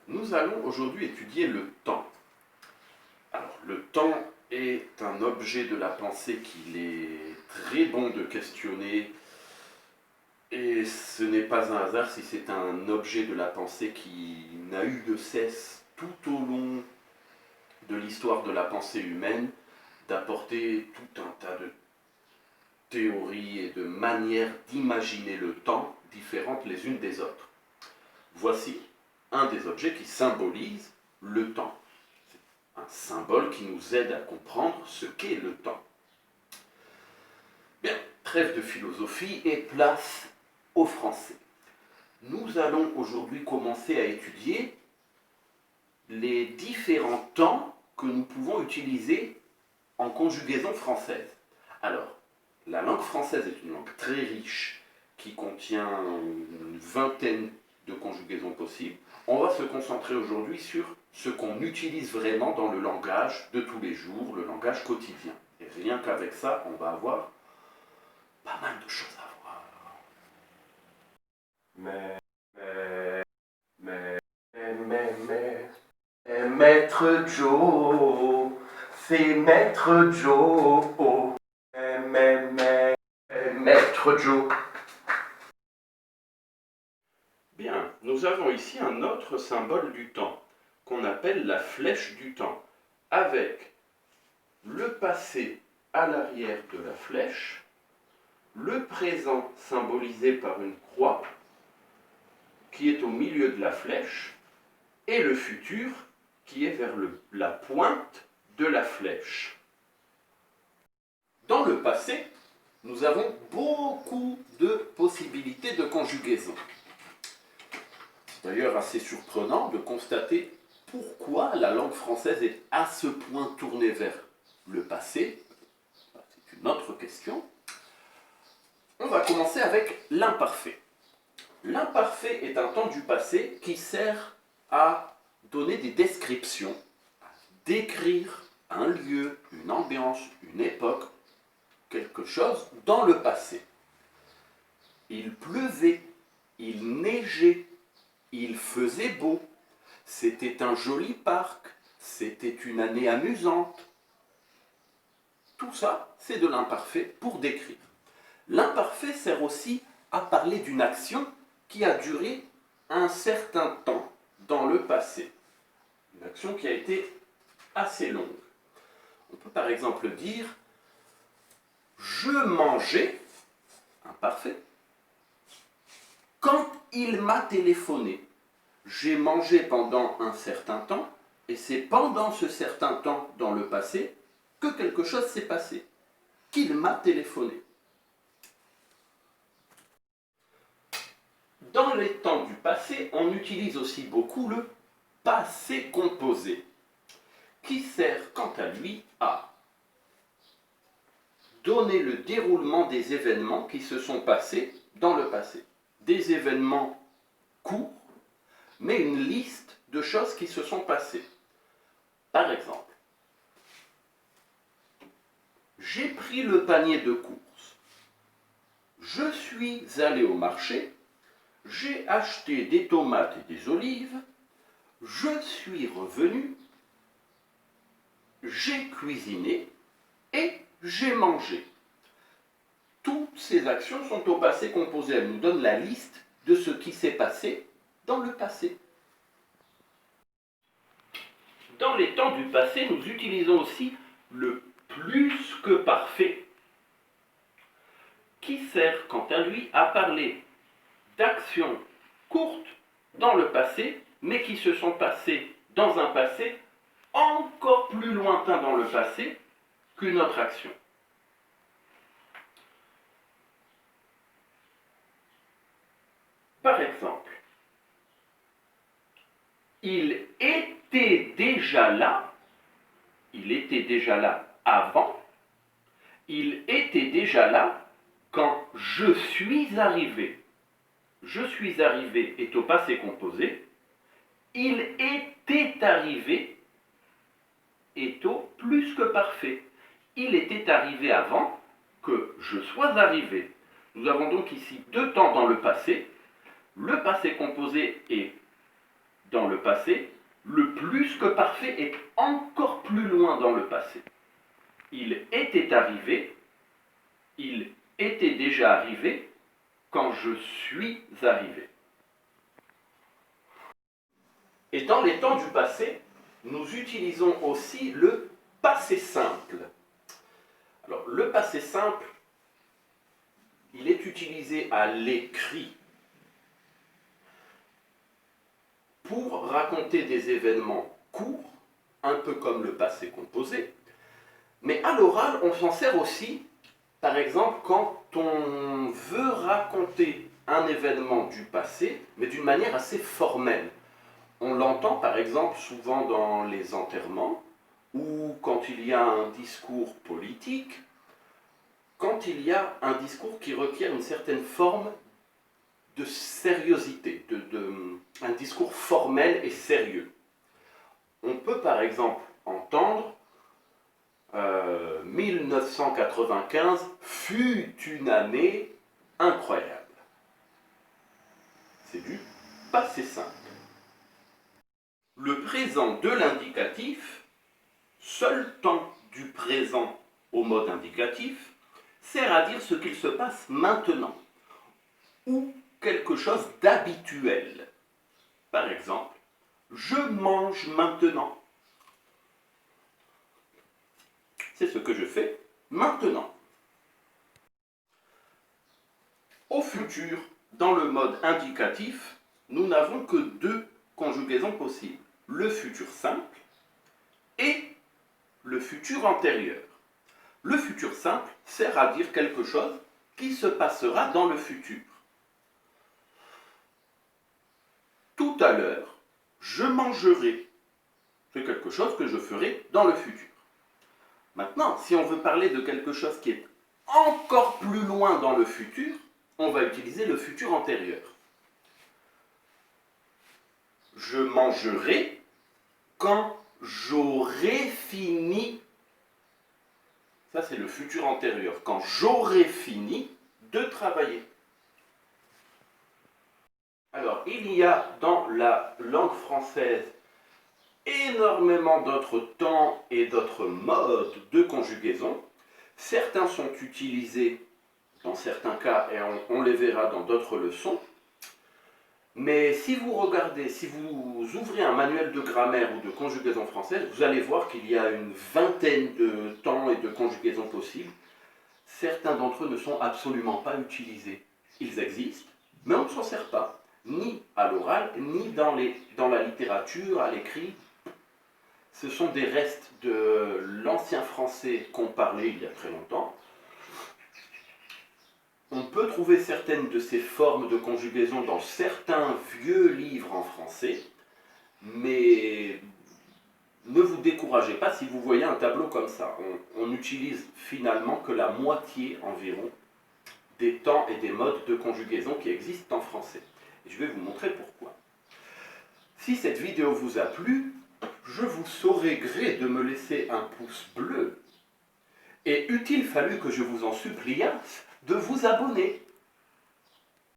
Nous allons aujourd'hui étudier le temps. Alors, le temps est un objet de la pensée qu'il est très bon de questionner, et ce n'est pas un hasard si c'est un objet de la pensée qui n'a eu de cesse tout au long de l'histoire de la pensée humaine d'apporter tout un tas de théories et de manières d'imaginer le temps différentes les unes des autres. Voici un des objets qui symbolise le temps. C'est un symbole qui nous aide à comprendre ce qu'est le temps. Bien, trêve de philosophie et place au français. Nous allons aujourd'hui commencer à étudier les différents temps que nous pouvons utiliser en conjugaison française. Alors, la langue française est une langue très riche qui contient une vingtaine de conjugaisons possibles. On va se concentrer aujourd'hui sur ce qu'on utilise vraiment dans le langage de tous les jours, le langage quotidien. Et rien qu'avec ça, on va avoir pas mal de choses à voir. Maître Joe, c'est Maître Joe. Maître Joe. Bien, nous avons ici un autre symbole du temps, qu'on appelle la flèche du temps, avec le passé à l'arrière de la flèche, le présent symbolisé par une croix qui est au milieu de la flèche, et le futur qui est vers la pointe de la flèche. Dans le passé, nous avons beaucoup de possibilités de conjugaison. C'est d'ailleurs assez surprenant de constater pourquoi la langue française est à ce point tournée vers le passé. C'est une autre question. On va commencer avec l'imparfait. L'imparfait est un temps du passé qui sert à donner des descriptions, à décrire un lieu, une ambiance, une époque, quelque chose dans le passé. Il pleuvait, il neigeait, il faisait beau, c'était un joli parc, c'était une année amusante. Tout ça, c'est de l'imparfait pour décrire. L'imparfait sert aussi à parler d'une action qui a duré un certain temps dans le passé. Une action qui a été assez longue. On peut par exemple dire « Je mangeais », imparfait, « quand il m'a téléphoné ». J'ai mangé pendant un certain temps, et c'est pendant ce certain temps dans le passé que quelque chose s'est passé, qu'il m'a téléphoné. Dans les temps du passé, on utilise aussi beaucoup le passé composé, qui sert quant à lui à donner le déroulement des événements qui se sont passés dans le passé. Des événements courts, mais une liste de choses qui se sont passées. Par exemple, j'ai pris le panier de courses, je suis allé au marché, j'ai acheté des tomates et des olives, je suis revenu, j'ai cuisiné et j'ai mangé. Toutes ces actions sont au passé composé. Elles nous donnent la liste de ce qui s'est passé dans le passé. Dans les temps du passé, nous utilisons aussi le plus que parfait, qui sert quant à lui à parler d'actions courtes dans le passé, mais qui se sont passées dans un passé encore plus lointain dans le passé qu'une autre action. Par exemple, il était déjà là avant, il était déjà là quand je suis arrivé. Je suis arrivé est au passé composé, il était arrivé est au plus que parfait. Il était arrivé avant que je sois arrivé. Nous avons donc ici deux temps dans le passé. Le passé composé est dans le passé, le plus que parfait est encore plus loin dans le passé. Il était arrivé, il était déjà arrivé quand je suis arrivé. Et dans les temps du passé, nous utilisons aussi le passé simple. Alors, le passé simple, il est utilisé à l'écrit pour raconter des événements courts, un peu comme le passé composé, mais à l'oral, on s'en sert aussi, par exemple, quand on veut raconter un événement du passé, mais d'une manière assez formelle. On l'entend par exemple souvent dans les enterrements, ou quand il y a un discours politique, quand il y a un discours qui requiert une certaine forme de sérieuxité, un discours formel et sérieux. On peut par exemple entendre 1995 fut une année incroyable. C'est du passé simple. Le présent de l'indicatif, seul temps du présent au mode indicatif, sert à dire ce qu'il se passe maintenant, ou quelque chose d'habituel. Par exemple, je mange maintenant. C'est ce que je fais maintenant. Au futur, dans le mode indicatif, nous n'avons que deux conjugaisons possibles. Le futur simple et le futur antérieur. Le futur simple sert à dire quelque chose qui se passera dans le futur. Tout à l'heure, je mangerai. C'est quelque chose que je ferai dans le futur. Maintenant, si on veut parler de quelque chose qui est encore plus loin dans le futur, on va utiliser le futur antérieur. Je mangerai quand j'aurai fini. Ça, c'est le futur antérieur. Quand j'aurai fini de travailler. Alors, il y a dans la langue française énormément d'autres temps et d'autres modes de conjugaison. Certains sont utilisés dans certains cas et on les verra dans d'autres leçons. Mais si vous regardez, si vous ouvrez un manuel de grammaire ou de conjugaison française, vous allez voir qu'il y a une vingtaine de temps et de conjugaisons possibles. Certains d'entre eux ne sont absolument pas utilisés. Ils existent, mais on ne s'en sert pas, ni à l'oral, ni dans la littérature, à l'écrit. Ce sont des restes de l'ancien français qu'on parlait il y a très longtemps. On peut trouver certaines de ces formes de conjugaison dans certains vieux livres en français, mais ne vous découragez pas si vous voyez un tableau comme ça. On n'utilise finalement que la moitié environ des temps et des modes de conjugaison qui existent en français. Et je vais vous montrer pourquoi. Si cette vidéo vous a plu, je vous saurai gré de me laisser un pouce bleu. Et eût-il fallu que je vous en suppliasse de vous abonner.